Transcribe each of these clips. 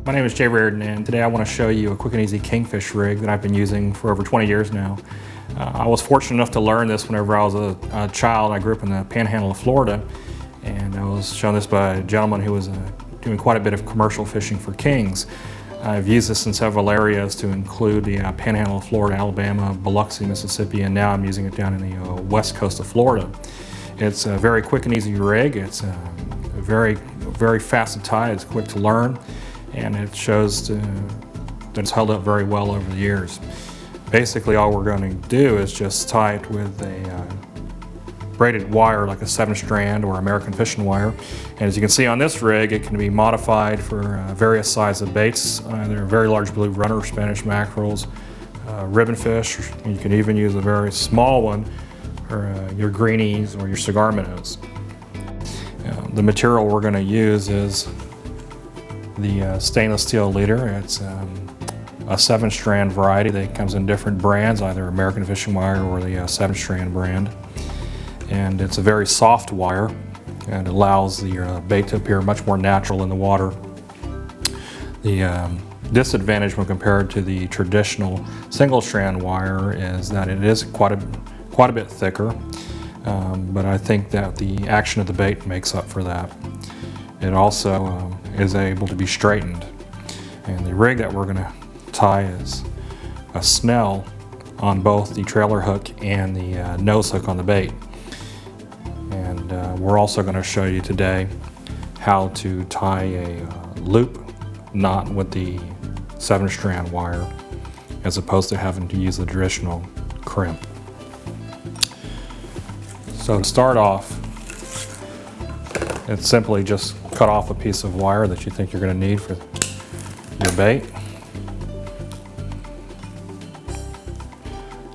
My name is Jay Reardon, and today I want to show you a quick and easy kingfish rig that I've been using for over 20 years now. I was fortunate enough to learn this whenever I was a child. I grew up in the panhandle of Florida, and I was shown this by a gentleman who was doing quite a bit of commercial fishing for kings. I've used this in several areas to include the panhandle of Florida, Alabama, Biloxi, Mississippi, and now I'm using it down in the west coast of Florida. It's a very quick and easy rig. It's very fast to tie. It's quick to learn, and it shows that it's held up very well over the years. Basically, all we're going to do is just tie it with a braided wire like a 7-strand or American fishing wire. And as you can see on this rig, it can be modified for various sizes of baits. There are very large blue runner, Spanish mackerels, ribbon fish. You can even use a very small one for your greenies or your cigar minnows. The material we're going to use is the stainless steel leader. It's a 7-strand variety that comes in different brands, either American fishing wire or the 7-strand brand. And it's a very soft wire and allows the bait to appear much more natural in the water. The disadvantage when compared to the traditional single-strand wire is that it is quite a bit thicker, but I think that the action of the bait makes up for that. It also is able to be straightened. And the rig that we're going to tie is a snell on both the trailer hook and the nose hook on the bait. And we're also going to show you today how to tie a loop knot with the 7-strand wire as opposed to having to use the traditional crimp. So to start off, it's simply just cut off a piece of wire that you think you're going to need for your bait.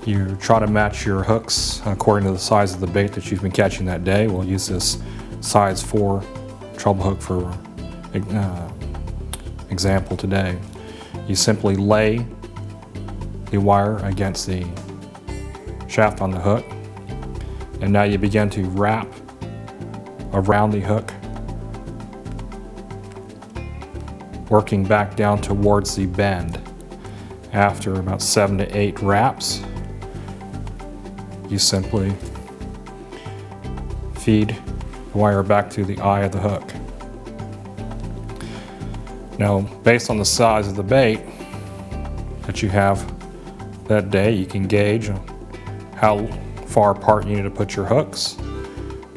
You try to match your hooks according to the size of the bait that you've been catching that day. We'll use this size 4 treble hook for example today. You simply lay the wire against the shaft on the hook, and now you begin to wrap around the hook, working back down towards the bend. After about 7 to 8 wraps, you simply feed the wire back to the eye of the hook. Now, based on the size of the bait that you have that day, you can gauge how far apart you need to put your hooks.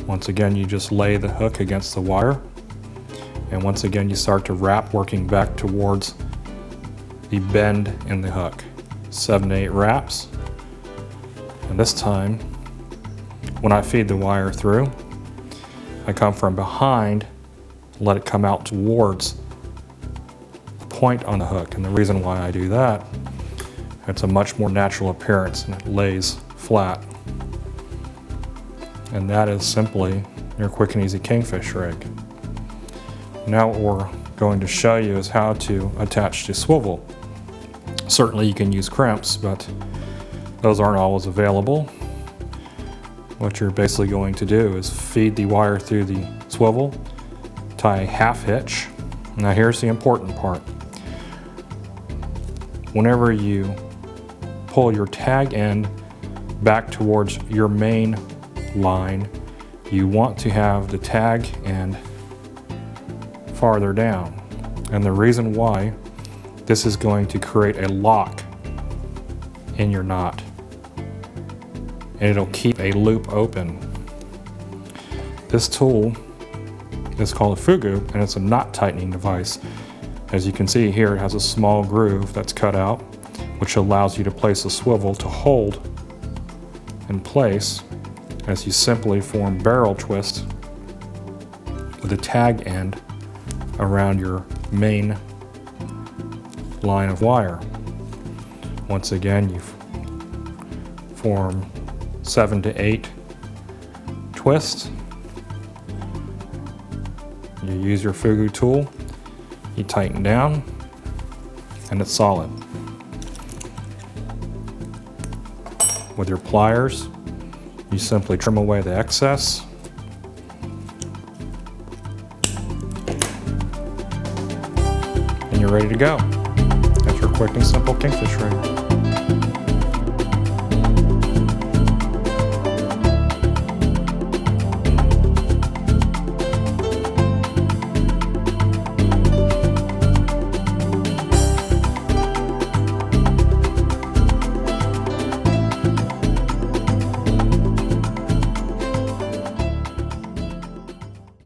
Once again, you just lay the hook against the wire, and once again you start to wrap, working back towards the bend in the hook. 7 to 8 wraps, and this time when I feed the wire through, I come from behind, let it come out towards the point on the hook. And the reason why I do that, it's a much more natural appearance and it lays flat. And that is simply your quick and easy kingfish rig. Now what we're going to show you is how to attach the swivel. Certainly you can use crimps, but those aren't always available. What you're basically going to do is feed the wire through the swivel, tie a half hitch. Now here's the important part. Whenever you pull your tag end back towards your main line, you want to have the tag end farther down. And the reason why, this is going to create a lock in your knot, and it'll keep a loop open. This tool is called a fugu, and it's a knot tightening device. As you can see here, it has a small groove that's cut out, which allows you to place a swivel to hold in place as you simply form barrel twist with the tag end around your main line of wire. Once again, you form 7 to 8 twists. You use your fugu tool, you tighten down, and it's solid. With your pliers, you simply trim away the excess. you're ready to go. That's your quick and simple kingfish rig.